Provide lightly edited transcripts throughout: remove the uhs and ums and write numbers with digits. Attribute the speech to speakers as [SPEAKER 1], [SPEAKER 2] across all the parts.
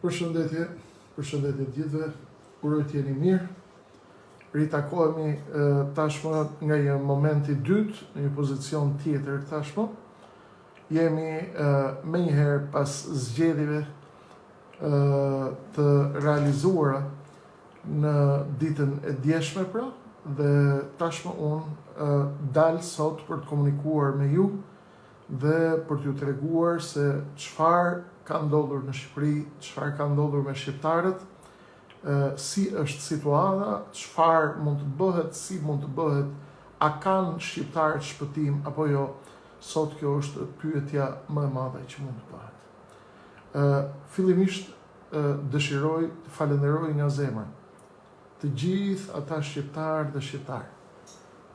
[SPEAKER 1] Përshëndetje gjithëve, uroj të jeni mirë. Ritakohemi tashmë nga një momenti dytë, në një pozicion tjetër tashmë. Jemi me njëherë pas zgjedhjeve të realizuara në ditën e djeshme pra, dhe tashmë unë dal sot për të komunikuar me ju dhe për t'ju treguar se çfarë ka ndodhur në Shqipëri, çfarë ka ndodhur me shqiptarët, si është situata, çfarë mund të bëhet, si mund të bëhet, a kanë shqiptarët shpëtim apo jo. Sot kjo është pyetja më e madhe që mund të bëhet. Fillimisht dëshiroj të falenderoj nga zemra të gjithë ata shqiptarë dhe shqiptarë,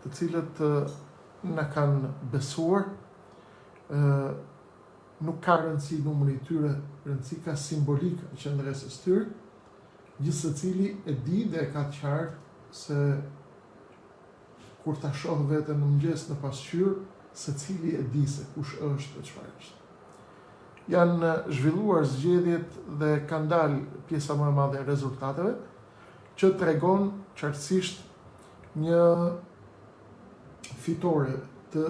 [SPEAKER 1] të cilët na kanë besuar. Nuk ka rëndësi numri i tyre, rëndësi ka simbolika e qendresës tyre, gjithë secili e di dhe e ka të qartë se kur ta shoh veten në mëngjes në pasqyrë, secili e di se kush është e çfarë është. Janë zhvilluar zgjedhjet dhe kanë dalë pjesa më e madhe e rezultateve, që tregon qartësisht një fitore të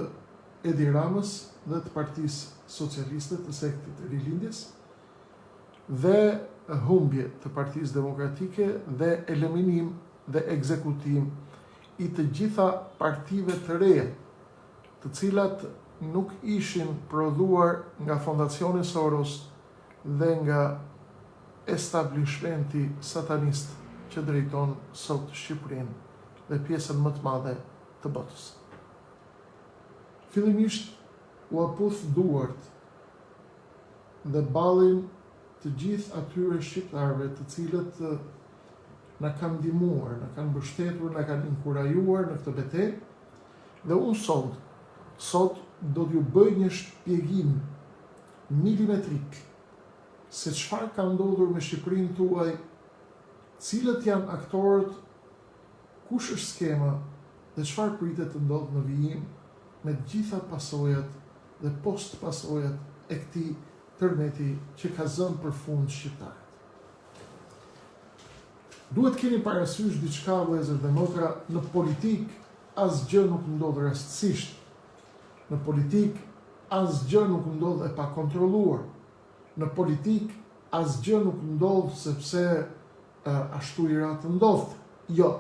[SPEAKER 1] Edi Ramës dhe të Partisë Socialiste të sektit të Rilindjes, dhe humbje të Partisë Demokratike dhe eliminim dhe ekzekutim i të gjitha partive të reja, të cilat nuk ishin prodhuar nga Fondacioni Soros dhe nga establishmenti satanist që drejton sot Shqipërinë dhe pjesën më të madhe të botës. Fillimisht u aputh duart dhe ballin të gjithë atyre shqiptarëve të cilët na kanë ndihmuar, na kanë mbështetur, na kanë inkurajuar në këtë betejë, dhe unë sot do t'ju bëj një shpjegim milimetrik se çfarë ka ndodhur me Shqipërinë tuaj, cilët janë aktorët, kush është skema dhe çfarë pritet të ndodhë në vijim me gjitha pasojat dhe post pasojat e këtij tërmeti që ka zënë përfund shqiptarët. Duhet keni parasysh diçka, vëllezër dhe motra, në politik asgjë nuk ndodh rastësisht. Në politik asgjë nuk ndodh e pa kontrolluar. Në politik asgjë nuk ndodh sepse ashtu i ratë ndodh. Jo.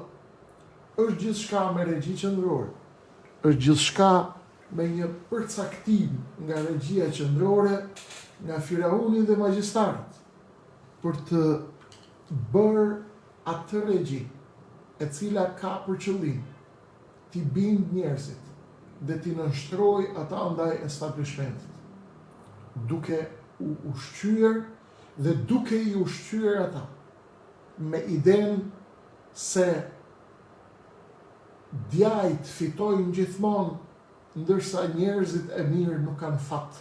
[SPEAKER 1] Është gjithçka me regji qendrore. Është gjithçka me një përcaktim nga regjia qendrore, nga firauni dhe magjistarët, për të bërë atë regji e cila ka për qëllim t'i bind njerëzit dhe t'i nënshtroj ata ndaj establishmentit, duke u ushqyer dhe duke i ushqyer ata me idenë se djajt fitojnë gjithmonë, ndërsa njerëzit e mirë nuk kanë fat.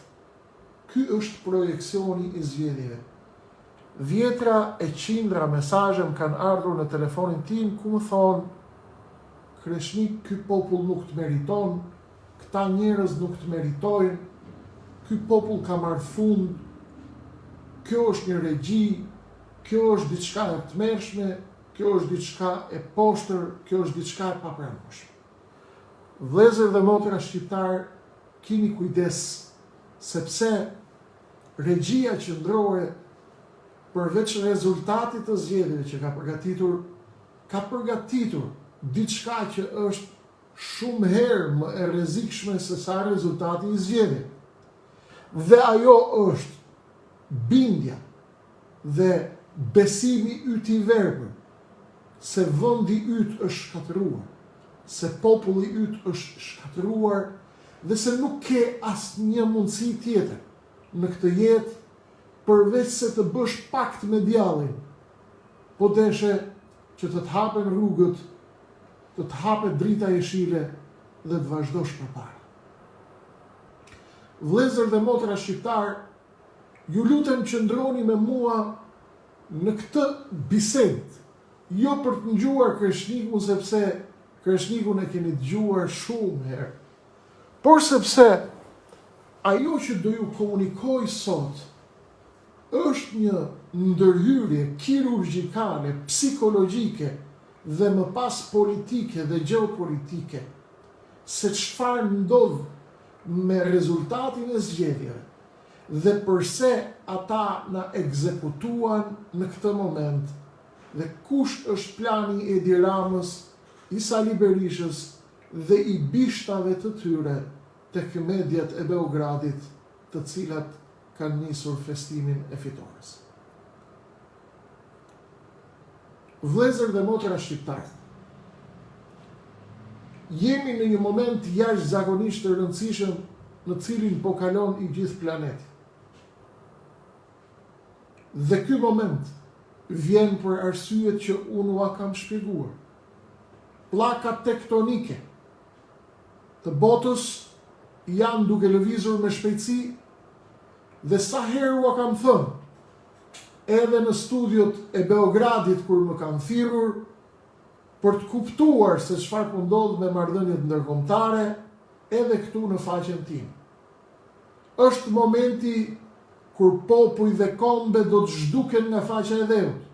[SPEAKER 1] Ky është projekcioni i zgjedhjeve. Vjetra e qindra mesazhe më kanë ardhur në telefonin tim ku më thonë: Kreshnik, ky popull nuk të meriton, këta njerëz nuk të meritojnë, ky popull ka marrë fund, kjo është një regji, kjo është diçka e tmerrshme, kjo është diçka e poshtër, kjo është diçka e papranueshme. Vëllezër dhe motra shqiptar, keni kujdes, sepse regjia qendrore, përveç rezultatit të zgjedhjeve që ka përgatitur diçka që është shumë herë më e rrezikshme se sa rezultati i zgjedhjeve. Dhe ajo është bindja dhe besimi yt i verbër se vendi yt është shkatëruar, se populli yt është shkatëruar dhe se nuk ke asnjë mundësi tjetër në këtë jetë përveç se të bësh pakt me djallin, po deshe që të hapen rrugët, të hapet drita jeshile dhe të vazhdosh përpara. Vëllezër dhe motra shqiptar, ju lutem qëndroni me mua në këtë bisedë, jo për të ngjuar Kreshnikun sepse Kreshnikun e keni dëgjuar shumë herë, por sepse ajo që do ju komunikoj sot është një ndërhyrje kirurgjikale, psikologjike dhe më pas politike dhe gjeopolitike se çfarë ndodh me rezultatin e zgjedhjeve dhe përse ata na ekzekutuan në këtë moment dhe kush është plani i Edi Ramës, i Sali Berishës dhe i bishtave të tyre tek mediat e Beogradit, të cilat kanë nisur festimin e fitores. Vëllezër dhe motra shqiptarë, jemi në një moment jashtëzakonisht të rëndësishëm në cilin po kalon i gjithë planeti. Dhe ky moment vjen për arsyet që unë ua kam shpjeguar. Pllakat tektonike të botës janë duke lëvizur me shpejtësi dhe sa herë ua kam thënë, edhe në studiot e Beogradit kur më kam thirrur për të kuptuar se çfarë po ndodh me marrëdhëniet ndërkombëtare, edhe këtu në faqen time. Është momenti kur popull dhe kombe do të zhduken nga faqja e dheut.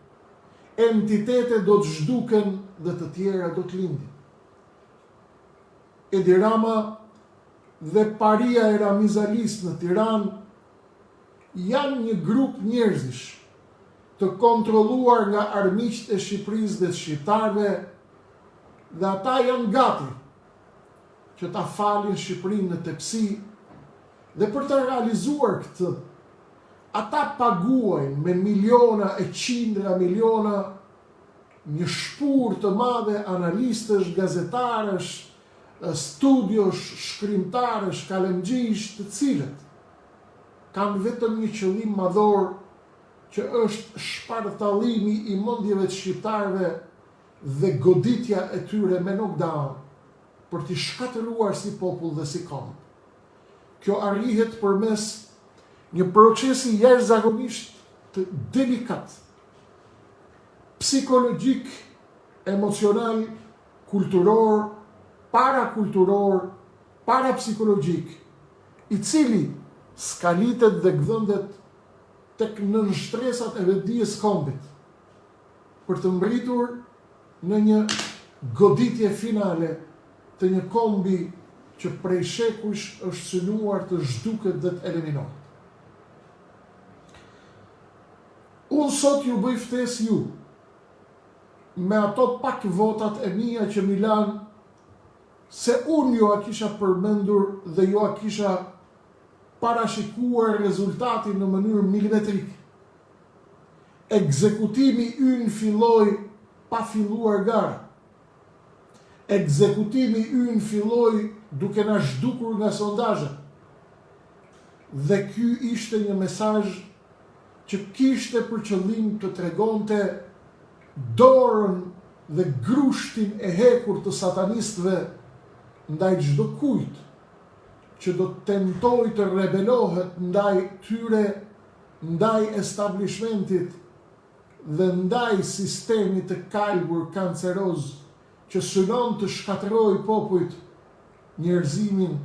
[SPEAKER 1] Entitete do të zhduken dhe të tjera do të lindin. Edi Rama dhe paria e Ramizalis në Tiranë janë një grup njerëzish të kontrolluar nga armiqt e Shqipërisë dhe shqiptarëve, dhe ata janë gati që ta falin Shqipërinë në tepsi, dhe për të realizuar këtë, ata paguajnë me miliona e qindra miliona një shpur të madhe analistësh, gazetarësh, studiosh, shkrimtarësh, kalemgjish, të cilët kanë vetëm një qëllim madhor, që është shpartallimi i mendjeve të shqiptarëve dhe goditja e tyre me knockdown për t'i shkatëruar si popull dhe si kombë. Kjo arrihet përmes një procesi jashtëzakonisht të delikat, psikologjik, emocional, kulturor, parakulturor, parapsikologjik, i cili skalitet dhe gdhëndet tek nënshtresat e vetdijes kombit, për të mbritur në një goditje finale të një kombi që prej shekujsh është synuar të zhduket dhe të eliminohet. Unë sot ju bëj ftesë ju, me ato pak votat e mia që mi lanë, se unë ju a kisha përmendur dhe ju a kisha parashikuar rezultatin në mënyrë milimetrike. Ekzekutimi ynë filloi pa filluar gara. Ekzekutimi ynë filloi duke na zhdukur nga sondazhet. Dhe ky ishte një mesazh që kishte për qëllim të tregonte dorën dhe grushtin e hekur të satanistëve ndaj çdo kujt që do të tentoj të rebelohet ndaj tyre, ndaj establishmentit dhe ndaj sistemit të kalbur kanceroz që synon të shkatërrojë popujt, njerëzimin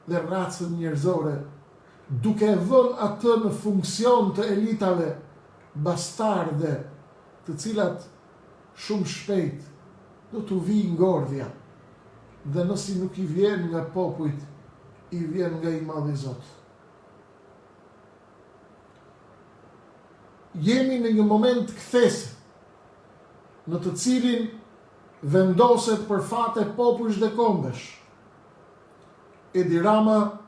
[SPEAKER 1] dhe racën njerëzore, duke vënë atë në funksion të elitave bastarde, të cilat shumë shpejt do t'u vijë ngordhja, dhe nëse nuk i vjen nga popujt, i vjen nga i madhi Zot. Jemi në një moment kthese, në të cilin vendoset për fate popujsh dhe kombesh. Edi Rama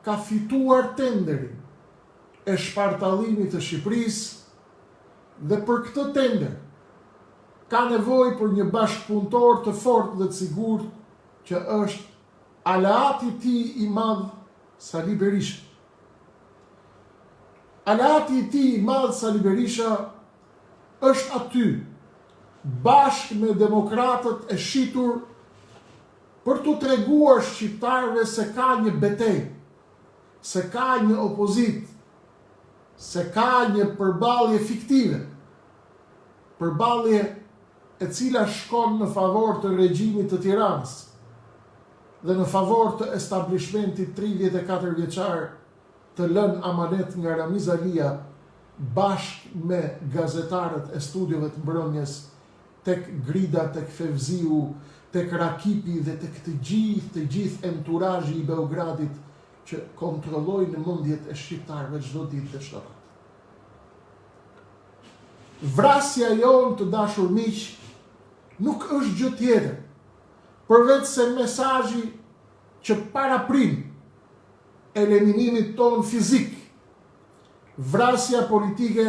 [SPEAKER 1] ka fituar tenderin e shpartallimit të Shqipërisë dhe për këtë tender ka nevojë për një bashkëpunëtor të fortë dhe të sigurt që është aleati i tij i madh Sali Berisha. Aleati i tij i madh Sali Berisha është aty bashkë me demokratët e shitur për t'u treguar shqiptarëve se ka një betejë, se ka një opozit, se ka një përballje fiktive, përballje e cila shkon në favor të regjimit të Tiranës dhe në favor të establishmentit 34 vjeçar të lënë amanet nga Ramiz Alia bashkë me gazetarët e studiove të mbrëmjes, tek Grida, tek Fevziu, tek Rakipi dhe tek të gjithë enturazhi i Beogradit që kontrollojnë mendjet e shqiptarëve çdo ditë të shtatorit. Vrasja jonë, të dashur miq, nuk është gjë tjetër përveç se mesazhi që paraprim eliminimit ton fizik. Vrasja politike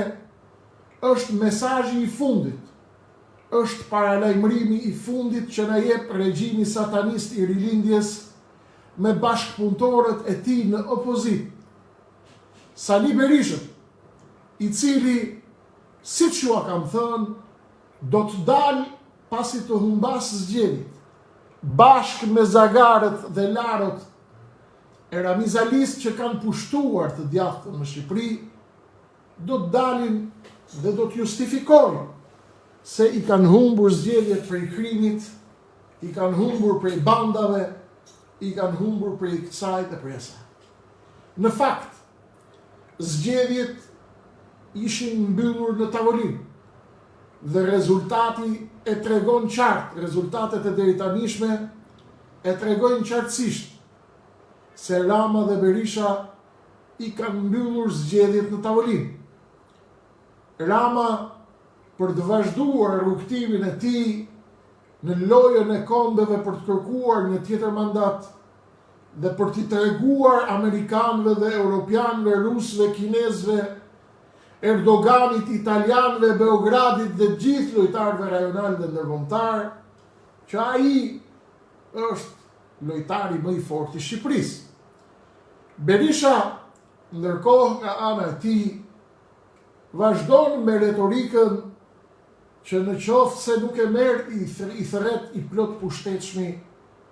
[SPEAKER 1] është mesazhi i fundit, është paralajmërimi i fundit që na jep regjimi satanist i rilindjes me bashkëpunëtorët e tij në opozit. Sali Berisha, i cili, siç ju kam thënë, do të dalë pasi të humbas zgjedhjet, bashkë me Zagarët dhe Larët e Ramizalist që kanë pushtuar të djathtën në Shqipëri, do të dalin dhe do të justifikojnë se i kanë humbur zgjedhjet prej krimit, i kanë humbur prej bandave, i kanë humbur prej kësaj dhe prej asaj. Në fakt, zgjedhjet ishin mbyllur në tavolinë dhe rezultati e tregon qartë, rezultatet e deritanishme e tregojnë qartësisht se Rama dhe Berisha i kanë mbyllur zgjedhjet në tavolinë. Rama, për të vazhduar rrugtimin e tij në lojën e kombeve për të kërkuar një tjetër mandat dhe për t'i treguar amerikanëve dhe europianëve, rusëve, kinezëve, Erdoganit, italianëve, Beogradit dhe gjithë lojtarëve rajonal dhe ndërkombëtar, që ai është lojtari më i fortë i Shqipërisë. Berisha, ndërkohë nga ana e tij, vazhdon me retorikën që në qoftë se nuk e merr i thret i plot pushtetshmi,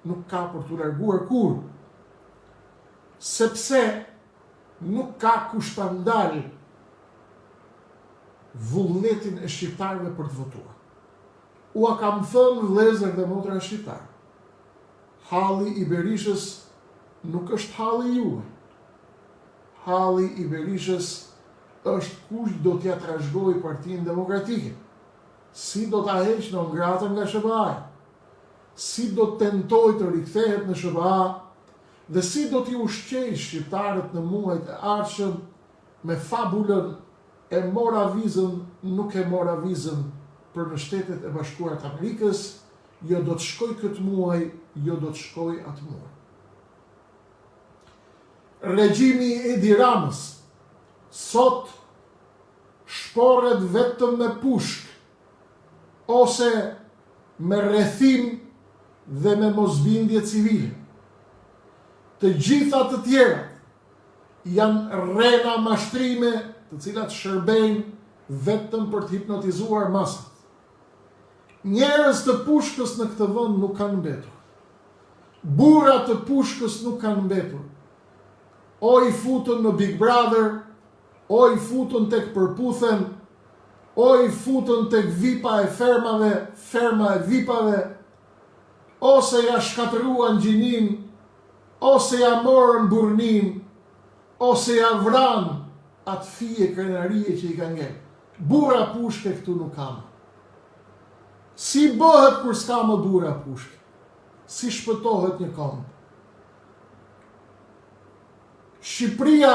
[SPEAKER 1] nuk ka për t'u larguar kurrë, sepse nuk ka kush ta ndalë vullnetin e shqiptarëve për të votuar. Ua kam thënë vëllezër dhe motra shqiptarë, halli i Berishës nuk është halli juaj. Halli i Berishës është kush do t'ja trashëgojë Partinë Demokratike, si do t'a heqë në ngratën nga SBA, si do të tentojë të rikthehet në SBA dhe si do t'i ushqejë shqiptarët në muajt e ardhshëm me fabulën e Moravizën nuk e Moravizën për në Shtetet e Bashkuara të Amerikës, jo do të shkoj këtë muaj, jo do të shkoj atë muaj. Regjimi i Edi Ramës sot shporret vetëm me pushk ose me rrethim dhe me mosbindje civile. Të gjitha të tjerat janë rrena mashtrime të cilat shërbejnë vetëm për të hipnotizuar masat. Njerëz të pushkës në këtë vend nuk kanë mbetur. Burra të pushkës nuk kanë mbetur. O i futën në Big Brother, o i futën tek përputhen, o i futën tek vipa e fermave, ferma e vipave, ose ja shkatëruan gjinin, ose ja morën burnin, ose ja vranë atë fije krenarie që i ka ngel. Burra pushke këtu nuk kam. Si bëhet kur s'ka më burra pushke? Si shpëtohet një këmbë? Shqipëria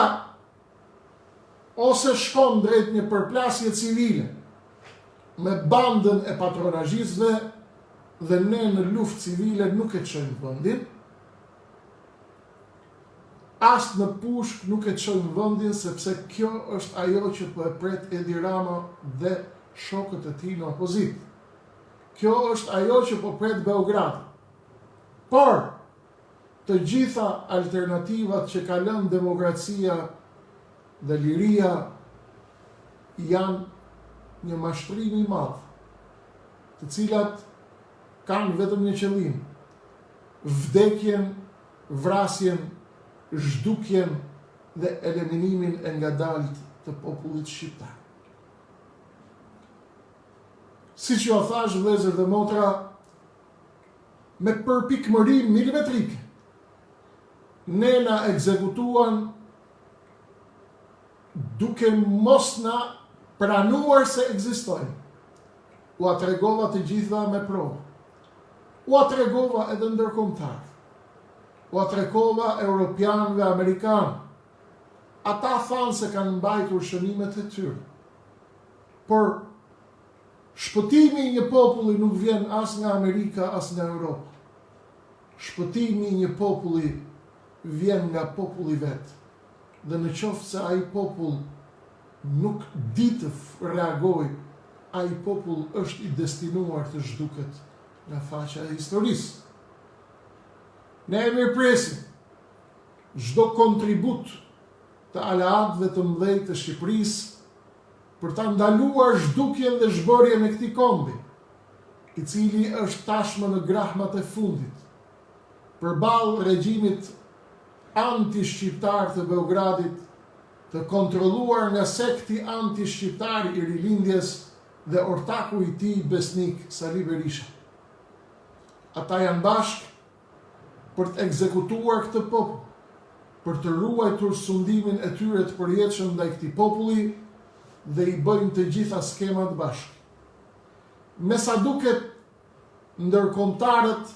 [SPEAKER 1] ose shkon drejt një përplasje civile me bandën e patronazhistëve dhe ne në luftë civile nuk e çojmë vendin, as në pushk nuk e çojmë vendin, sepse kjo është ajo që po e pret Edi Rama dhe shokët e tij në opozit. Kjo është ajo që po pret Beograd. Por të gjitha alternativat që ka lënë demokracia dhe liria janë një mashtrim i madh, të cilat kanë vetëm një qëllim: vdekjen, vrasjen, zhdukjen dhe eliminimin e ngadalt të popullit shqiptar. Siç ju thash vëllezër dhe motra, me përpikmëri milimetrike, ne na ekzekutuan duke mos na pranuar se ekzistojnë. U atregova të gjitha me provë. U atregova edhe ndërkombëtar. U atregova europianëve, amerikanë. Ata thanë se kanë mbajtur shënimet e tyre. Por shpëtimi i një populli nuk vjen as nga Amerika, as nga Europa. Shpëtimi i një populli vjen nga populli vetë. Dhe në qoftë se ai popull nuk di të reagojë, ai popull është i destinuar të zhduket nga faqja e historisë. Ne e mirëpresim çdo kontribut të aleatëve të mëdhej të Shqipërisë për ta ndaluar zhdukjen dhe zhbërjen e këtij kombi, i cili është tashmë në grahmat e fundit, përballë regjimit anti-shqiptar të Beogradit, të kontrolluar nga sekti anti-shqiptar i Rilindjes dhe ortaku i tij besnik Sali Berisha. Ata janë bashkë për të ekzekutuar këtë popull, për të ruajtur sundimin e tyre të përjetshëm ndaj këtij populli dhe i bëjnë të gjitha skemat bashkë. Me sa duket, ndërkombëtarët,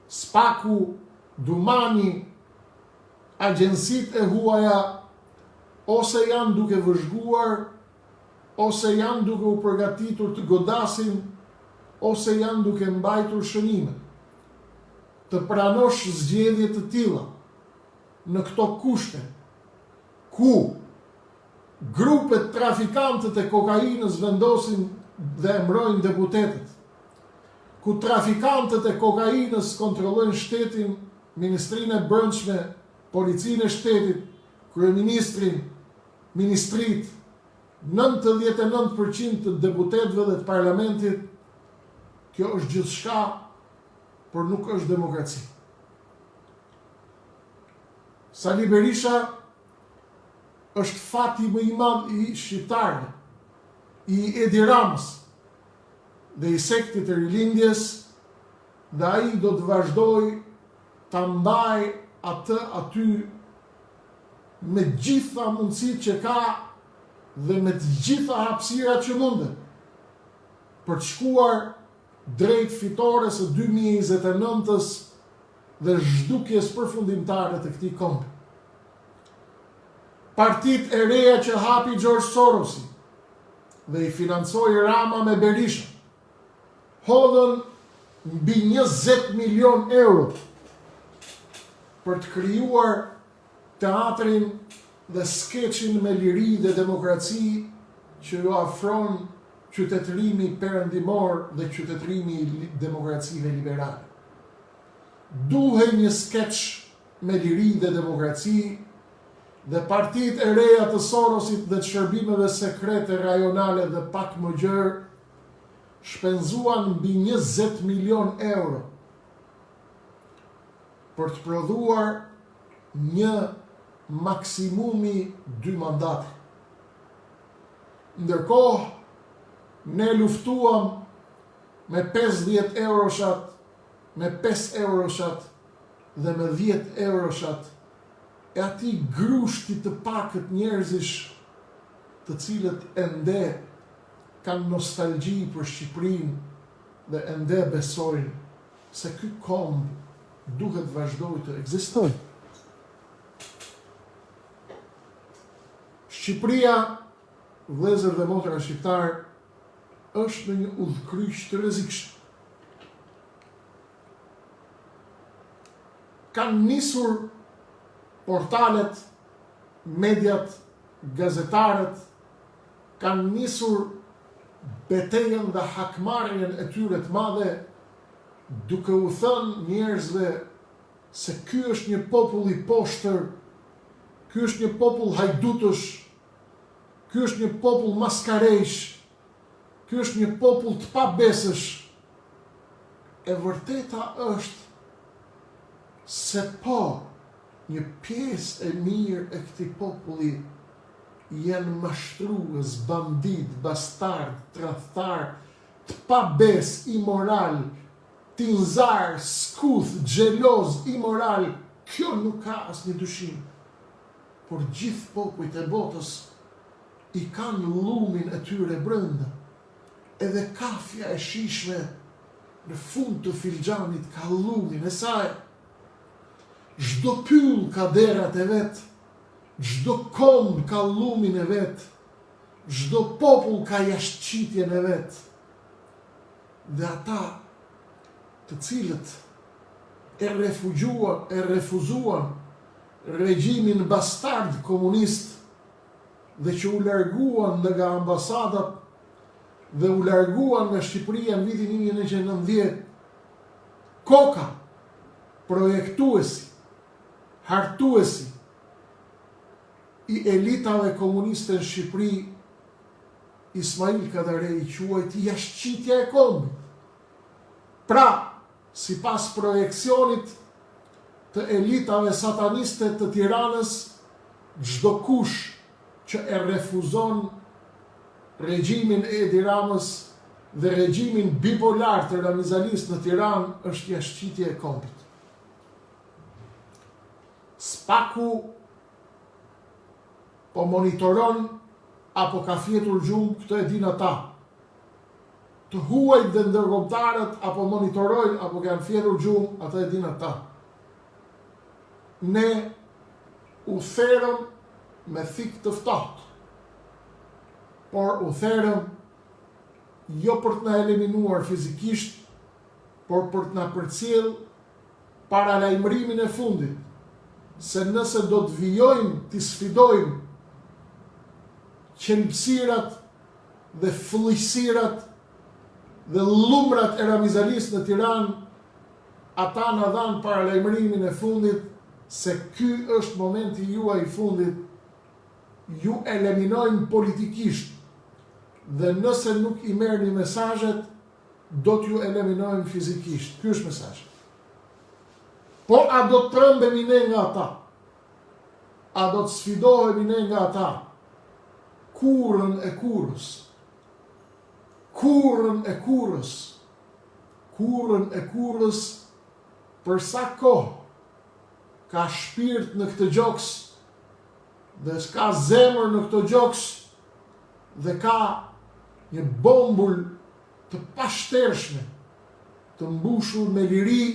[SPEAKER 1] Spaku, Dumani, agjensitë e huaja, ose janë duke vëzhguar, ose janë duke u përgatitur të godasin, ose janë duke mbajtur shënime. Të pranosh zgjedhje të tilla në këto kushte, ku grupet trafikantët e kokainës vendosin dhe emrojnë deputetët, ku trafikantët e kokainës kontrollojnë shtetin, Ministrinë e Brendshme, Policinë e Shtetit, Kryeministrin, Ministrit, 99% të deputetëve dhe të parlamentit, kjo është gjithçka, por nuk është demokraci. Sali Berisha është fati më i madh i shqiptarëve, i Edi Ramës dhe i sektit të Rilindjes, dhe ai do të vazhdojë ta mbajë atë aty me gjitha mundësitë që ka dhe me të gjitha hapësirat që mundet për të shkuar drejt fitores së 2029-s dhe zhdukjes përfundimtare të këtij kombi. Partitë e reja që hapi George Sorosi dhe i financoi Rama me Berisha hodhën mbi 20 milion euro për të krijuar teatrin dhe skeçin me liri dhe demokraci që ju afron qytetërimi perëndimor dhe qytetërimi i demokracive liberale. Duhej një skeç me liri dhe demokraci, dhe partitë e reja të Sorosit dhe të shërbimeve sekrete rajonale dhe pak më gjerë shpenzuan mbi 20 milion euro për të prodhuar një maksimumi 2 mandate. Ndërkohë, ne luftuam me 50 euroshat, me 5 euroshat dhe me 10 euroshat e ati grushti të pakët njerëzish të cilët ende kanë nostalgji për Shqipërinë dhe ende besojnë se ky komb duhet vazhdoj të ekzistojë. Shqipëria, vëllezër dhe motra shqiptar, është në një udhkryq të rrezikshëm. Kanë nisur portalet, mediat, gazetarët, kanë nisur betejën dhe hakmarrjen e tyre të madhe, duke u thënë njerëzve se ky është një popull i poshtër, ky është një popull hajdutësh, ky është një popull maskarejsh, ky është një popull të pabesësh. E vërteta është se po, një pjesë e mirë e këtij populli janë mashtrues, bandit, bastard, tradhtar, të pabes, imoral, tinzar, skuth, xheloz, imoral. Kjo nuk ka asnjë dyshim. Por gjithë popujt e botës i kanë lumin e tyre brenda. Edhe kafja e shishme në fund të filxhanit ka lumin e saj. Çdo pyll ka derat e vet, çdo komb ka lumin e vet, çdo popull ka jashtëqitjen e vet. Dhe ata të cilët e refuzuan regjimin bastard komunist dhe që u larguan nga ambasadat dhe u larguan nga Shqipëria në vitin 1990, koka, projektuesi, hartuesi i elitave komuniste në Shqipëri, Ismail Kadare i quajti jashtëqitja e kombit. Pra, sipas projekcionit të elitave sataniste të Tiranës, çdo kush që e refuzon regjimin e Edi Ramës dhe regjimin bipolar të Ramizalis në Tiranë është jashtëqitje e kombit. Spaku po monitoron apo ka fjetur gjumë, këtë e din ata. Të huajt dhe ndërkombëtarët apo monitorojnë apo kanë fjetur gjumë, ata e din ata. Ne u therëm me thik të ftohtë, por u therëm jo për të na eliminuar fizikisht, por për të na përcjell para lajmërimin e fundit, se nëse do të vijojmë të sfidojmë qenëpsirat dhe fëllësirat dhe lumrat e Ramizalis në Tiranë, ata na dhanë para lajmërimin e fundit se ky është momenti juaj i fundit, ju eliminojmë politikisht dhe nëse nuk i merrni mesazhet, do t'ju eliminojmë fizikisht. Ky është mesazhi. Po a do të trembemi ne nga ata? A do të sfidohemi ne nga ata? Kurrën e kurrës. Kurrën e kurrës. Kurrën e kurrës, për sa kohë ka shpirt në këtë gjoks dhe s'ka zemër në këtë gjoks dhe ka një bombull të pashtershme, të mbushur me liri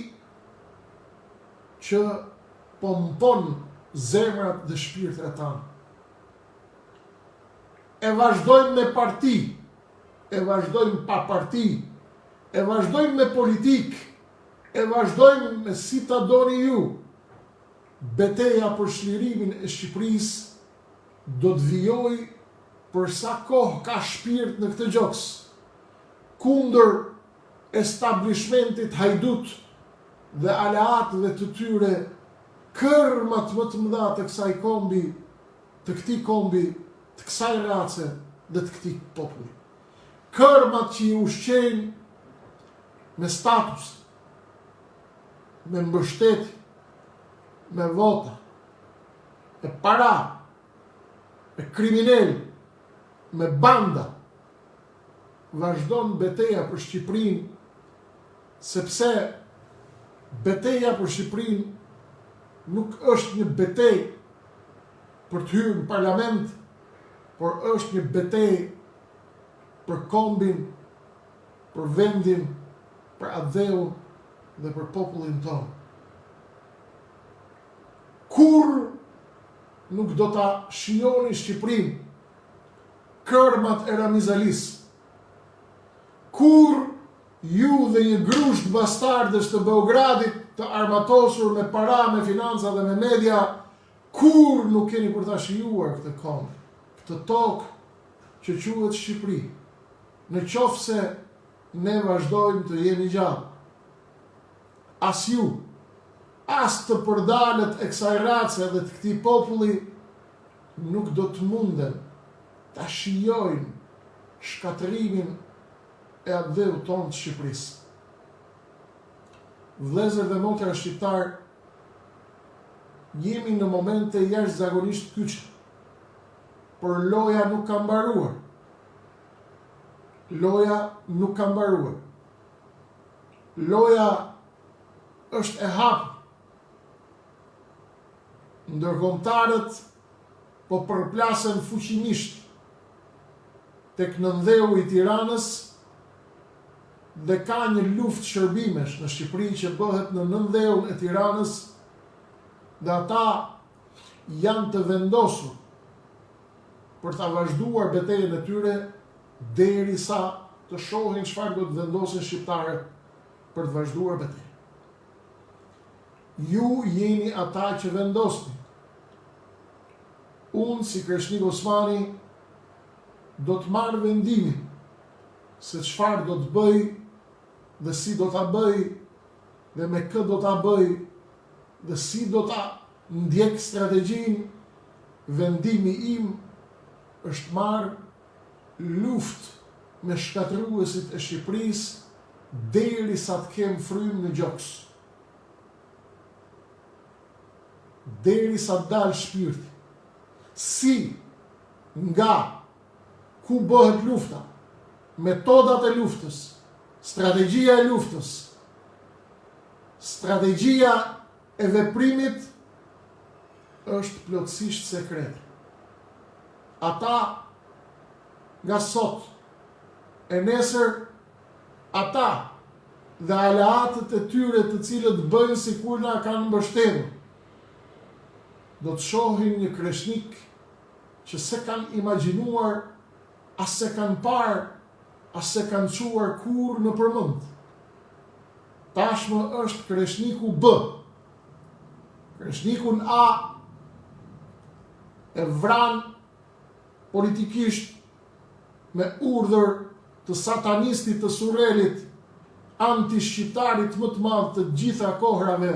[SPEAKER 1] që pompon zemrat dhe shpirtrat tanë. E vazhdojmë me parti, e vazhdojmë pa parti, e vazhdojmë me politik, e vazhdojmë me si ta doni ju. Betejë për çlirimin e Shqipërisë do të vijojë për sa kohë ka shpirt në këtë gjoks, kundër establishmentit hajdut dhe aleatëve të tyre, kërmat më të mëdha të kësaj kombi, të këtij kombi, të kësaj race dhe të këtij populli. Kërmat që i ushqejnë me status, me mbështetje, me vota, me para, me kriminal, me banda, vazhdon betejë për Shqipërinë, sepse betejë për Shqipërinë nuk është një betejë për të hyrë në parlament, por është një betejë për kombin, për vendin, për atdheun dhe për popullin tonë. Kur nuk do ta shijoni Shqipërinë kërmat e Ramizalis, kur ju dhe një grusht bastardësh të Beogradit të armatosur me para, me financa dhe me media, kur nuk keni për ta shijuar këtë komb, këtë tokë që quhet Shqipëri, në qoftë se ne vazhdojmë të jemi gjallë. As ju, as të përdalet e kësaj race dhe të këtij populli nuk do të munden ta shijojnë shkatërimin e atdheut tonë të Shqipërisë. Vëllezër dhe motra shqiptar, jemi në momente jashtëzakonisht kyçe, por loja nuk ka mbaruar. Loja nuk ka mbaruar. Loja është e hapur. Ndërkombëtarët po përplasen fuqimisht tek nëndheu i Tiranës dhe ka një luftë shërbimesh në Shqipëri që bëhet në nëndheun e Tiranës dhe ata janë të vendosur për ta vazhduar betejën e tyre derisa të shohin çfarë do të vendosin shqiptarët për të vazhduar betejën. Ju jeni ata që vendosni. Unë si Kreshnik Osmani do të marrë vendimin se çfarë do të bëj dhe si do ta bëj dhe me kë do ta bëj dhe si do ta ndjek strategjinë. Vendimi im është marrë luftë me shkatërruesit e Shqipërisë derisa të kem frymë në gjoks. Derisa të dalë shpirti. Si nga ku bëhet lufta, metodat e luftës, strategjia e luftës, strategjia e veprimit është plotësisht sekrete. Ata nga sot e nesër, ata dhe aleatët e tyre të cilët bëjnë sikur na kanë mbështetur, do të shohin një Kreshnik që se kanë imagjinuar, as se kanë parë, as se kanë quar kur në përmend. Tashmë është Kreshniku B. Kreshnikun A e vran politikisht me urdhër të satanistit të Surrelit, anti-shqiptarit më të madh të gjitha kohrave,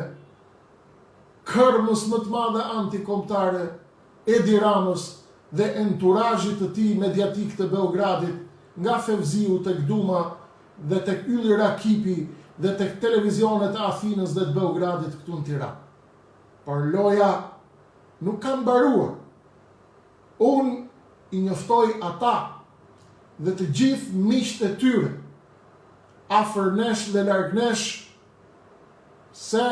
[SPEAKER 1] kërmës më të madhe antikombëtare, Edi Ramës dhe enturazhit të tij mediatik të Beogradit, nga Fevziu tek Duma dhe tek Ylli Rakipi dhe tek televizionet e Athinës dhe të Beogradit këtu në Tiranë. Por loja nuk ka mbaruar. Unë i njoftoj ata dhe të gjithë miqtë e tyre, afër nesh dhe larg nesh, se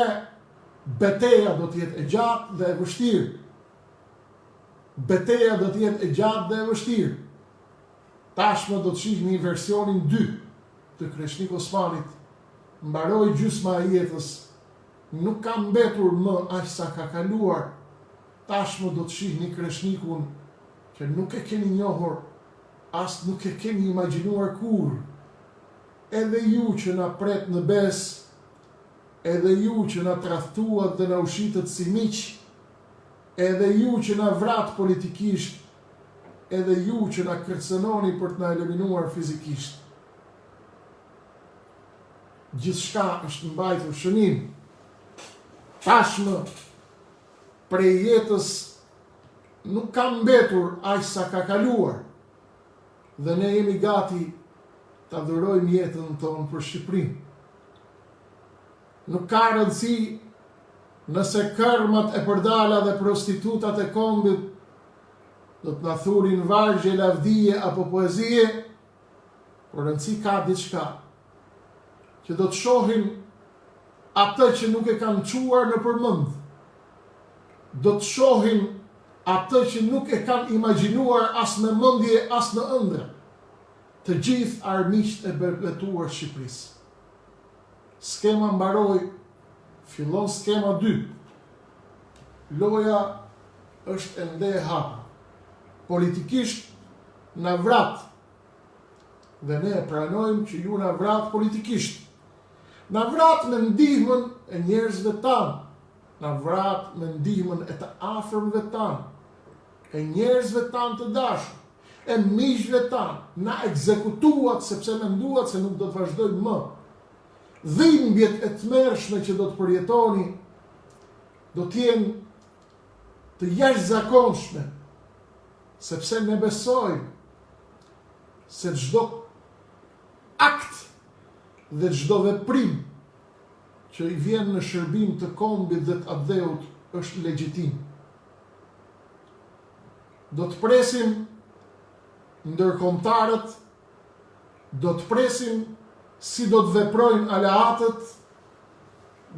[SPEAKER 1] beteja do të jetë e gjatë dhe e vështirë. Beteja do të jetë e gjatë dhe e vështirë. Tashmë do të shihni versionin 2 të Kreshnik Osmanit. Mbaroi gjysma e jetës, nuk ka mbetur më aq sa ka kaluar. Tashmë do të shihni Kreshnikun që nuk e keni njohur, as nuk e keni imagjinuar kur. Edhe ju që na pret në besë, edhe ju që na tradhtuat dhe na ushitët si miq, edhe ju që na vrat politikisht, edhe ju që na kërcënoni për të na eliminuar fizikisht. Gjithçka është mbajtur shënim. Tashmë prej jetës nuk ka mbetur aq sa ka kaluar dhe ne jemi gati ta dhurojmë jetën tonë për Shqipërinë. Nuk ka rëndësi nëse kërmat e përdala dhe prostitutat e kombit do të na thurin vargje, lavdije apo poezie, por rëndësi ka diçka që do të shohin atë që nuk e kanë quar në përmend. Do të shohin atë që nuk e kanë imagjinuar as në mendje as në ëndra. Të gjithë armiqtë e betuar Shqipërisë. Skema mbaroi, fillon skema 2. Loja është ende e hapur. Politikisht na vrat dhe ne pranojmë që ju na vrat politikisht. Na vrat me ndihmën e njerëzve tanë, na vrat me ndihmën e të afërmëve tanë, e njerëzve tanë të dashur, e miqve tanë, na ekzekutuat sepse menduat se nuk do të vazhdojmë më. Dhimbjet e tmerrshme që do të përjetoni do të jenë të jashtëzakonshme, sepse ne besojmë se çdo akt dhe çdo veprim që i vjen në shërbim të kombit dhe të abdheut është legjitim. Do të presim ndërkombëtarët, do të presim si do të veprojnë aleatët,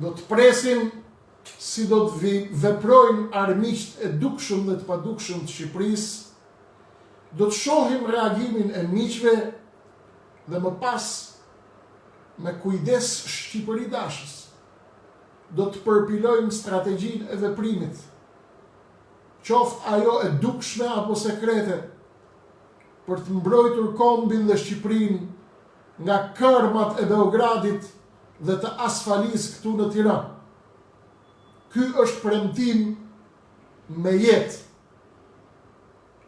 [SPEAKER 1] do të presim si do të veprojnë armiqt e dukshëm dhe të padukshëm të Shqipërisë, Do të shohim reagimin e miqve dhe më pas me kujdes Shqipëridashës. Do të përpilojmë strategjinë e veprimit, qoftë ajo e dukshme apo sekrete, për të mbrojtur kombin dhe Shqipërinë nga kërmat e Beogradit dhe të Asfalis këtu në Tiranë. Ky është premtim me jetë.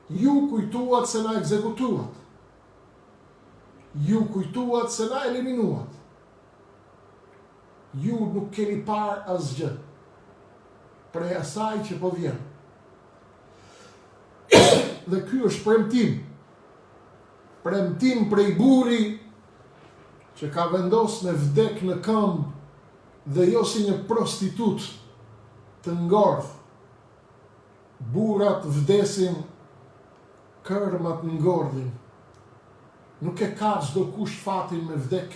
[SPEAKER 1] Ju kujtuat se na ekzekutuat. Ju kujtuat se na eliminuat. Ju nuk keni parë asgjë prej asaj që po vjen. Dhe ky është premtim. Premtim prej burri që ka vendos me vdek në këmbë dhe jo si një prostitut të ngordh. Burrat vdesin, kërmat ngordhin. Nuk e ka çdo kush fatin me vdek,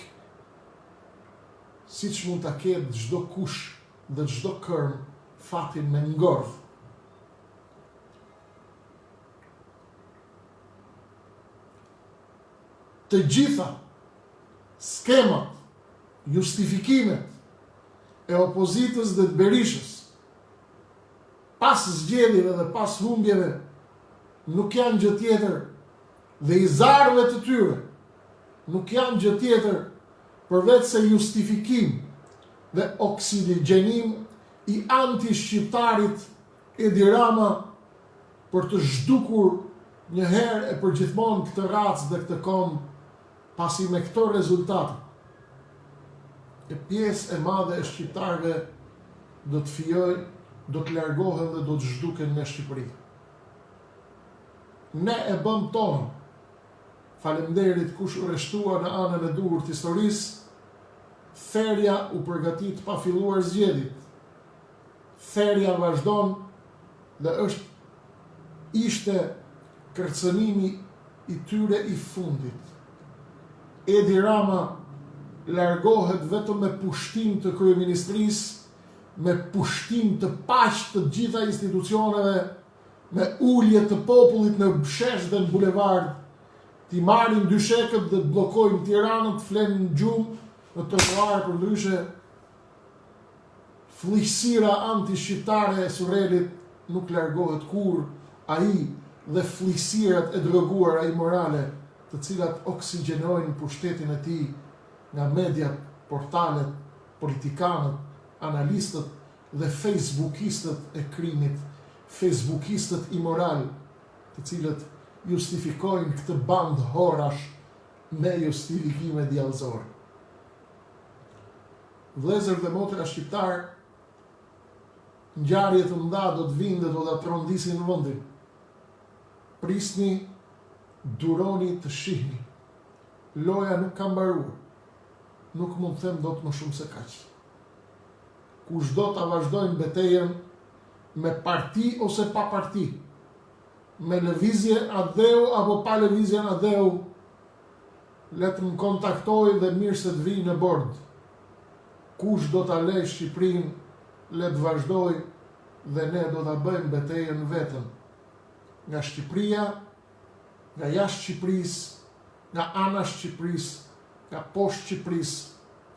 [SPEAKER 1] siç mund ta ketë çdo kush dhe çdo kërm fatin me ngordh. Të gjitha skemat, justifikimet e opozitës dhe të Berishës, pas zgjedhjeve dhe pas humbjeve, nuk janë gjë tjetër, dhe i zarëve të tyre nuk janë gjë tjetër përveç se justifikim dhe oksigenim i anti-shqiptarit Edi Rama për të zhdukur një herë e përgjithmonë këtë racë dhe këtë kom, pasi me këto rezultate e pjesë e madhe e shqiptarëve do të fijojnë, do të largohen dhe do të zhduken me Shqipërinë. Ne e bëm tonë. Faleminderit kush u rreshtua në anën e duhur të historisë. Therja u përgatit pa filluar zgjedhjet. Therja vazhdon dhe ishte kërcënimi i tyre i fundit. Edi Rama largohet vetëm me pushtim të kryeministrisë, me pushtim të paqë të gjitha institucioneve, me ulje të popullit në shesh dhe në bulevard, t'i marrin dyshekët dhe të bllokojnë Tiranën, të flenë në gjumë, në trotuar për ndryshe. Fllihësira anti-shqiptare e Surrelit nuk largohet kur, ai dhe fllihësirat e droguara imorale, të cilat oksigjenojnë pushtetin e tij nga mediat, portalet, politikanët, analistët dhe facebookistët e krimit, facebookistët imoral, të cilët justifikojnë këtë bandë horash me justifikime djallëzore. Vëllezër dhe motra shqiptar, ngjarje të mëdha do të vinë dhe do ta trondisin vendin. Prisni, duroni të shihni. Loja nuk ka mbaruar. Nuk mund të them dot më shumë se kaq. Kushdo ta vazhdojnë betejën me parti ose pa parti, me lëvizje adheu apo pa lëvizje adheu, le të më kontaktoj dhe mirë se të vijë në bord. Kush do ta lejë Shqipërinë, le të vazhdoj dhe ne do ta bëjmë betejën vetëm. Nga Shqipëria, nga jashtë Shqipërisë, nga ana Shqipërisë, nga poshtë Shqipërisë,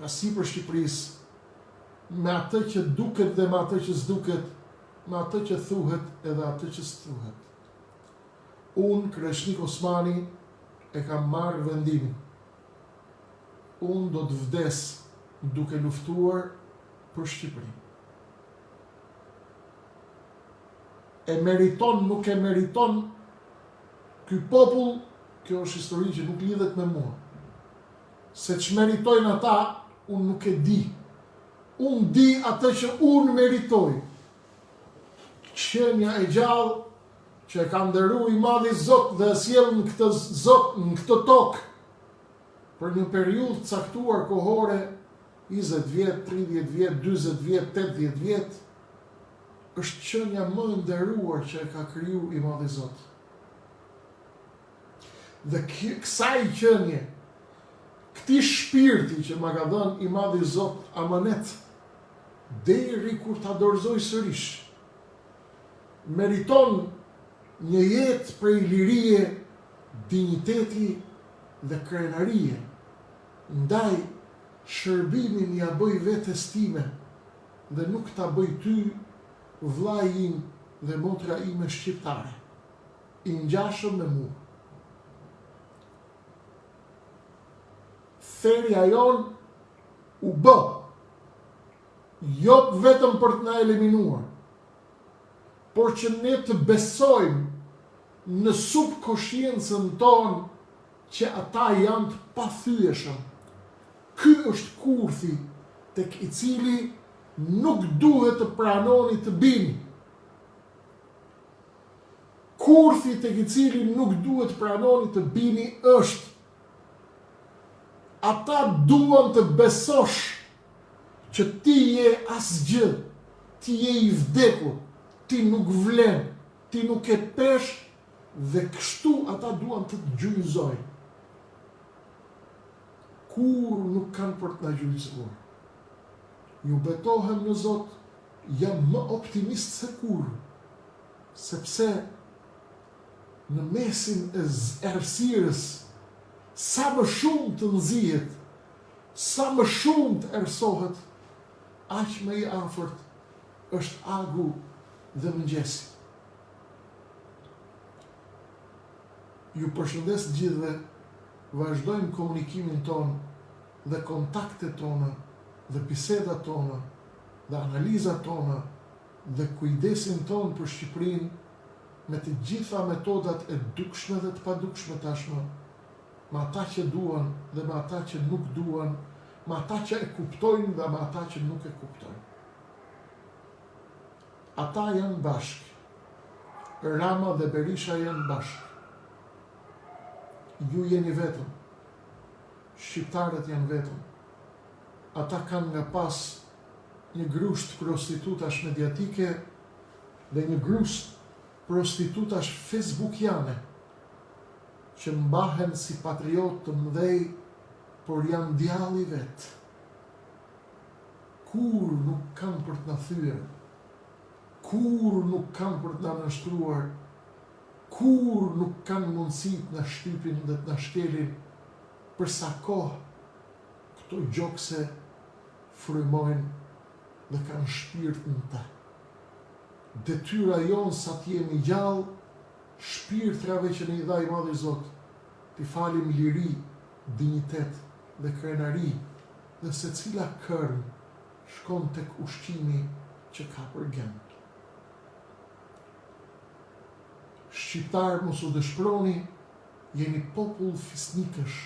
[SPEAKER 1] nga sipër Shqipërisë, me atë që duket dhe me atë që s'duket, me atë që thuhet edhe atë që s'thuhet. Unë, Kreshnik Osmani, e kam marrë vendimin. Unë do të vdes duke luftuar për Shqipërinë. E meriton, nuk e meriton ky popull, kjo është histori që nuk lidhet me mua. Se ç'meritojnë ata, unë nuk e di. Unë di atë që unë meritoj. Qenia e gjallë që e ka nderuar i madhi Zot dhe e sjell në këtë Zot, në këtë tokë, për një periudhë caktuar kohore, 20 vjet, 30 vjet, 40 vjet, 80 vjet, është qenia më e nderuar që e ka kriju i madhi Zot. Dhe kësaj qenie, këtij shpirti që ma ka dhënë i madhi Zot amanet, deri kur ta dorëzoj sërish, meriton një jetë prej lirie digniteti dhe krenarie, ndaj shërbimin ja bëj vetes time dhe nuk ta bëj ty, vllai im dhe motra ime shqiptare, i ngjashëm me mua. Therja jon u bë, jo vetëm për të na eliminuar, por që ne të besojmë në subkonsciencën tonë që ata janë të pathyeshëm. Ky është kurthi tek i cili nuk duhet të pranoni të bini. Kurthi tek i cili nuk duhet të pranoni të bini është: ata duan të besosh që ti je asgjë, ti je i vdekur, ti nuk vlen, ti nuk e pesh, dhe kështu ata duan të të gjyqëzojnë. Kur nuk kanë për të na gjyqëzuar. Ju betohem në Zot, jam më optimist se kur, sepse në mesin e errësirës, sa më shumë të nxihet, sa më shumë të erësohet, aq më i afërt është agu dhe mëngjesi. Ju përshëndes gjithëve, vazhdojmë komunikimin tonë dhe kontaktet tona dhe bisedat tona dhe analizat tona dhe kujdesin tonë për Shqipërinë me të gjitha metodat e dukshme dhe të padukshme tashmë, me ata që duan dhe me ata që nuk duan, me ata që e kuptojnë dhe me ata që nuk e kuptojnë. Ata janë bashkë. Rama dhe Berisha janë bashkë. Ju jeni vetëm. Shqiptarët janë vetëm. Ata kanë nga pas një grusht prostitutash mediatike dhe një grusht prostitutash facebookiane që mbahen si patriot të mëdhej, por janë djalli vetë. Kur nuk kanë për të na thyer, kur nuk kanë për të na nështruar, kur nuk kanë mundësi të na shtypin dhe të na shkelin, për sa kohë këto gjokse frymojnë dhe kanë shpirt në ta. Detyra jonë sa të jemi gjallë, shpirtrave që ne i dha i Madhi Zot, t'i falim liri, dignitet dhe krenari, dhe se cila kërm shkon tek ushqimi që ka për gend. Shqiptar mos u dëshproni, jeni popull fisnikësh,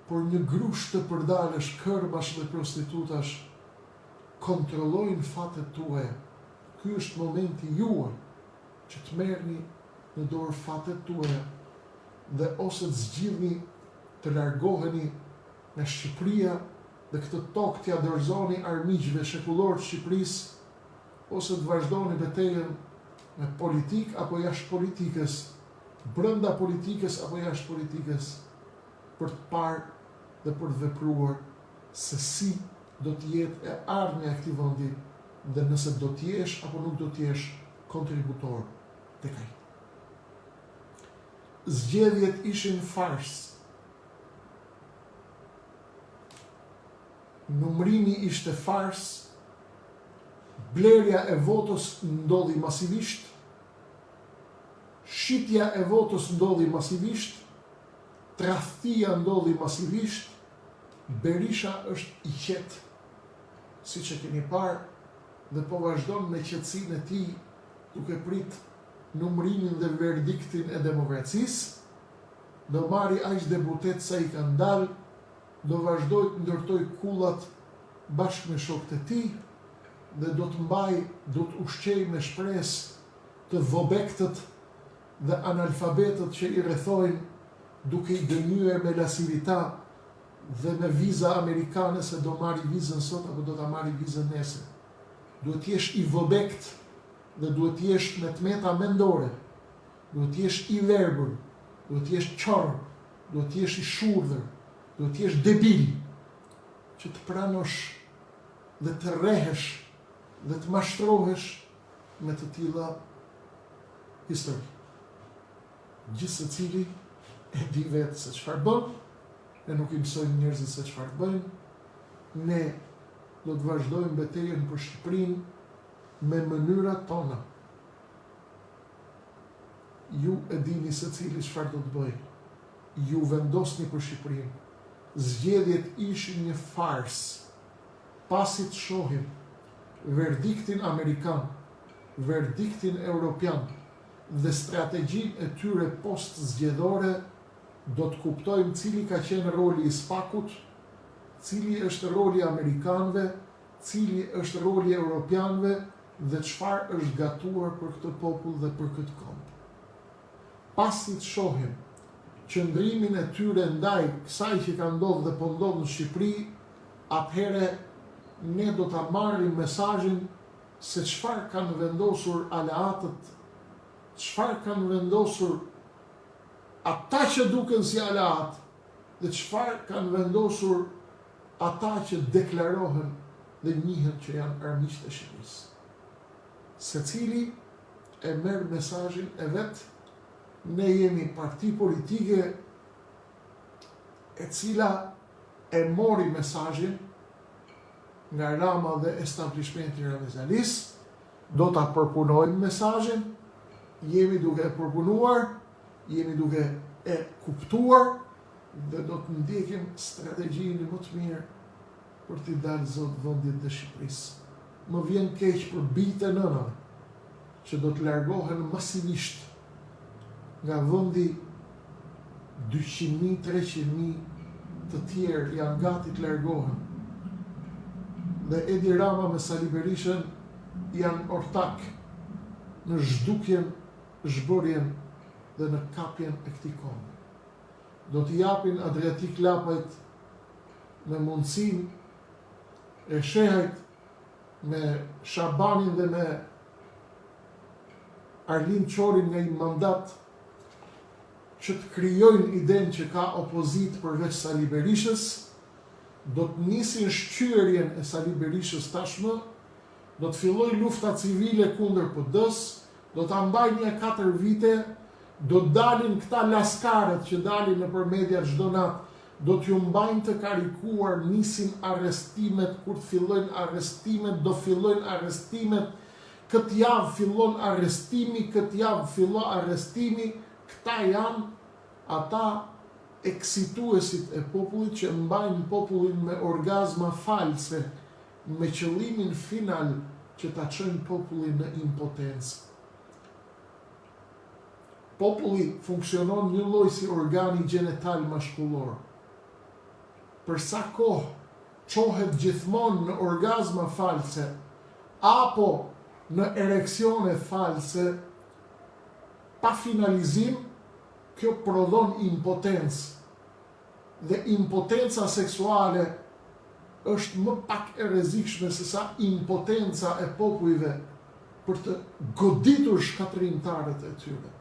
[SPEAKER 1] por një grusht të përdalesh, kërbash dhe prostitutash kontrollojnë fatet tuaja. Ky është momenti juaj që të merrni në dorë fatet tuaja dhe ose të zgjidhni të largoheni nga Shqipëria dhe këtë tokë t'ia dorëzoni armiqve shekullor të Shqipërisë, ose të vazhdoni betejën me politikë apo jashtë politikës, brenda politikës apo jashtë politikës, për të parë dhe për të vepruar se si do të jetë e ardhmja e këtij vendi dhe nëse do të jesh apo nuk do të jesh kontributor tek ai. Zgjedhjet ishin fars. Numrimi ishte fars. Blerja e votës ndodhi masivisht. Shitja e votës ndodhi masivisht. Tradhtia ndodhi masivisht. Berisha është i qetë, siç e keni parë, dhe po vazhdon me qetësinë e tij, duke prit numrimin dhe verdiktin e demokracisë, do marri aq deputet sa i kanë dalë, do vazhdoj të ndërtoj kullat bashkë me shokët e tij, dhe do të mbaj, do të ushqej me shpresë të vobektët dhe analfabetët që i rrethojnë, duke i dënyer me lasivita dhe me viza amerikane, se do marri vizën sot apo do ta marri vizën nesër. Duhet t'jesh i vobekt dhe duhet t'jesh me tmeta mendore, duhet t'jesh i verbër, duhet t'jesh qorr, duhet t'jesh i shurdhër, duhet t'jesh debil, që të pranosh dhe të rrehesh dhe të mashtrohesh me të tilla histori. Gjithsecili e di vetë se çfarë bën, ne nuk I mësojmë njerëzit se çfarë bëjnë, ne do të vazhdojmë betejën për Shqipërinë me mënyrat tona. Ju e dini se cili çfarë do të bëjë. Ju vendosni për Shqipërinë. Zgjedhjet ishin një fars. Pasi të shohim verdiktin amerikan, verdiktin europian dhe strategjinë e tyre post-zgjedhore, do të kuptojmë cili ka qenë roli I SPAK-ut, cili është roli Amerikanëve, cili është roli Europianëve dhe çfarë është gatuar për këtë popull dhe për këtë komb. Pasi të shohim qëndrimin e tyre ndaj kësaj që ka ndodhur dhe po ndodh në Shqipëri, atëherë ne do ta marrim mesazhin se çfarë kanë vendosur aleatët, çfarë kanë vendosur ata që duken si aleat, dhe çfarë kanë vendosur ata që deklarohen dhe njihen që janë armiqtë e Shqipërisë. Secili e merr mesazhin e vet. Ne jemi parti politike e cila e mori mesazhin nga Rama dhe establishmenti Ramizalis, do ta përpunojmë mesazhin, jemi duke e përpunuar, jemi duke e kuptuar dhe do të ndjekim strategjinë më të mirë për t'i dalë zot vendit të Shqipërisë. Më vjen keq për bijtë e nënave që do të largohen masivisht nga vendi 200.000, 300.000 të tjerë janë gati të largohen. Dhe Edi Rama me Sali Berishën janë ortak në zhdukjen, zhbërjen dhe në kapjen e këtij kombi. Do t'i japin Adriatik Lapajt me mundësinë e shehajt me Shabanin dhe me Arlin Qorin nga një mandat që të krijojnë idenë që ka opozit përveç Sali Berishës, do të nisin shqyrjen e Sali Berishës tashmë, do të filloj lufta civile kundër PD-s, do ta mbajnë një 4 vite, do të dalin këta laskarët që dalin nëpër media çdo natë, do t'ju mbajnë të karikuar, nisin arrestimet, kur të fillojnë arrestimet, do fillojnë arrestimet, këtë javë fillon arrestimi, këtë javë fillon arrestimi. Këta janë ata eksituesit e popullit që mbajnë popullin me orgazma false, me qëllimin final që ta çojnë popullin në impotencë. Populli funksionon një lloj si organi gjenetal mashkullor. Për sa kohë çohet gjithmonë në orgazma false apo në ereksione false, pa finalizim, kjo prodhon impotencë. Dhe impotenca seksuale është më pak e rrezikshme se sa impotenca e popujve për të goditur shkatrimtarët e tyre.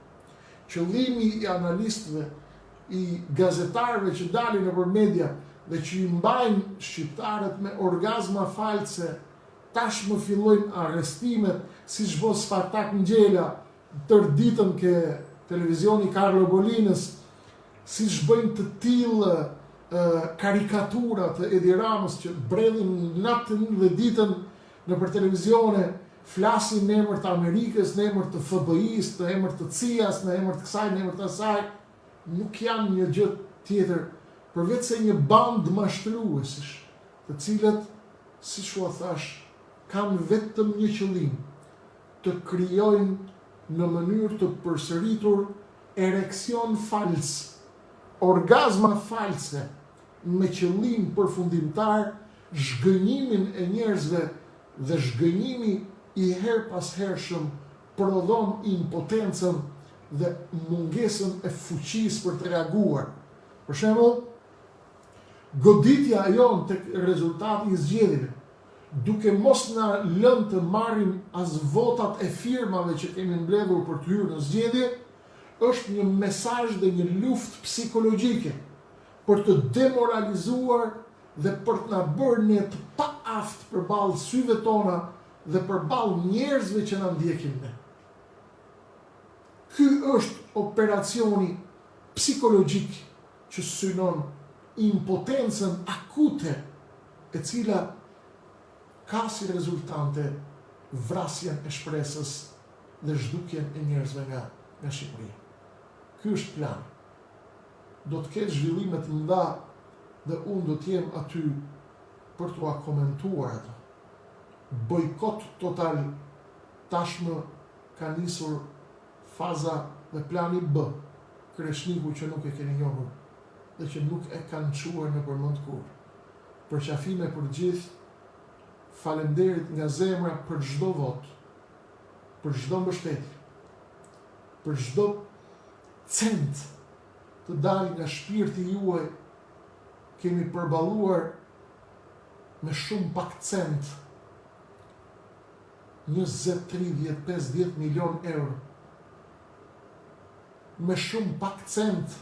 [SPEAKER 1] Qëllimi I analistëve, I gazetarëve që dalin nëpër media dhe që I mbajnë shqiptarët me orgazma false, tashmë fillojnë arrestimet, siç bë Spartak Ngjela, tër ditën ke televizioni Carlo Bolinës, siç bëjnë të tillë karikatura të Edi Ramës që bredhin natën dhe ditën nëpër televizione, flasin në emër të Amerikës, në emër të FBI-s, në emër të CIA-s, në emër të kësaj, në emër të asaj, nuk janë një gjë tjetër përveç se një bandë mashtruesish, të cilët, siç u thash, kanë vetëm një qëllim, të krijojnë në mënyrë të përsëritur ereksion fals, orgazma false, me qëllim përfundimtar zhgënjimin e njerëzve dhe zhgënjimi I her pas hershëm prodhon impotencën dhe mungesën e fuqisë për të reaguar. Për shembull, goditja jon tek rezultati I zgjedhjeve, duke mos na lënë të marrim as votat e firmave që kemi mbledhur për të hyrë në zgjedhje, është një mesazh dhe një luftë psikologjike për të demoralizuar dhe për të na bërë ne të paaft përballë syve tona dhe përballë njerëzve që na ndjekin ne. Ky është operacioni psikologjik që synon impotencën akute e cila ka si rezultante vrasjen e shpresës dhe zhdukjen e njerëzve nga Shqipëria. Ky është plan. Do të ketë zhvillime të mëdha dhe unë do të jem aty për t'ua komentuar ato. Bojkot total, tashmë ka nisur faza dhe plani B, Kreshniku që nuk e keni njohur dhe që nuk e kanë quar në përmend kur. Përqafime për gjithë, falenderit nga zemra për çdo vot, për çdo mbështetje, për çdo cent të dalë nga shpirti juaj. Kemi përballuar me shumë pak cent 20, 30, 50 milion euro. Me shumë pak cent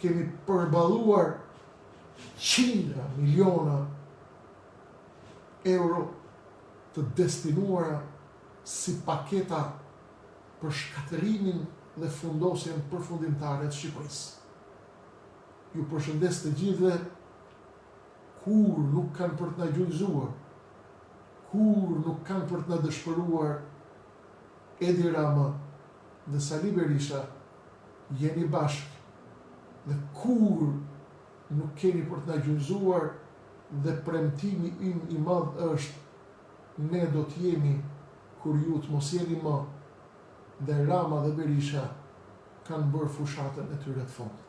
[SPEAKER 1] kemi përballuar qindra miliona euro të destinuara si paketa për shkatërimin dhe fundosjen përfundimtare të Shqipërisë. Ju përshëndes të gjithëve, kur nuk kanë për të na gjujzuar, kur nuk kanë për të na dëshpëruar Edi Rama dhe Sali Berisha, jeni bashkë, dhe kur nuk keni për të na gjujzuar dhe premtimi im i madh është ne do të jemi kur ju të mos jeni më, dhe Rama dhe Berisha kanë bërë fushatën e tyre të fundit.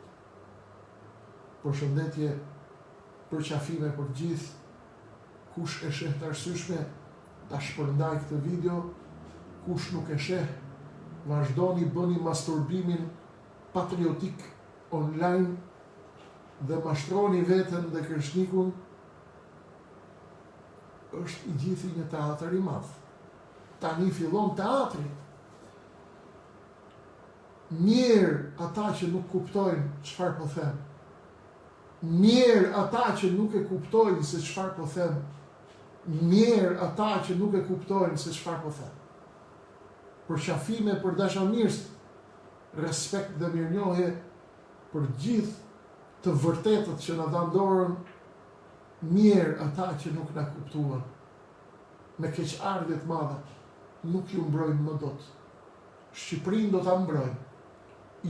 [SPEAKER 1] Përshëndetje, përqafime për gjithë, kush e sheh të arsyeshme, ta shpërndaj këtë video, kush nuk e sheh, vazhdoni bëni masturbimin patriotik online dhe mashtroni veten dhe Kreshnikun. Është i gjithi një teatër i madh. Tani fillon teatri. Mirë ata që nuk kuptojnë çfarë po them. Mirë ata që nuk e kuptojnë se çfarë po them. Mirë ata që nuk e kuptojnë se çfarë po them. Përqafime për dashamirës, respekt dhe mirënjohje për gjithë të vërtetët që na dhan dorën. Mirë ata që nuk na kuptuan. Me keqardhje të madhe, nuk ju mbrojnë më dot. Shqipërinë do ta mbrojnë.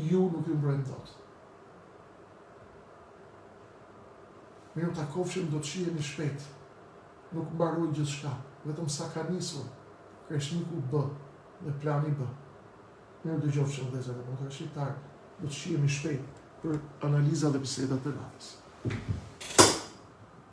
[SPEAKER 1] Ju nuk ju mbrojnë dot. Mirë takofshim, do të shihemi shpejt. Nuk mbaroi gjithçka, vetëm sa ka nisur Kreshniku B dhe plani B. Mirë dëgjofshim vëllezër dhe motra shqiptar, do të shihemi shpejt për analiza dhe bisedat të radhës.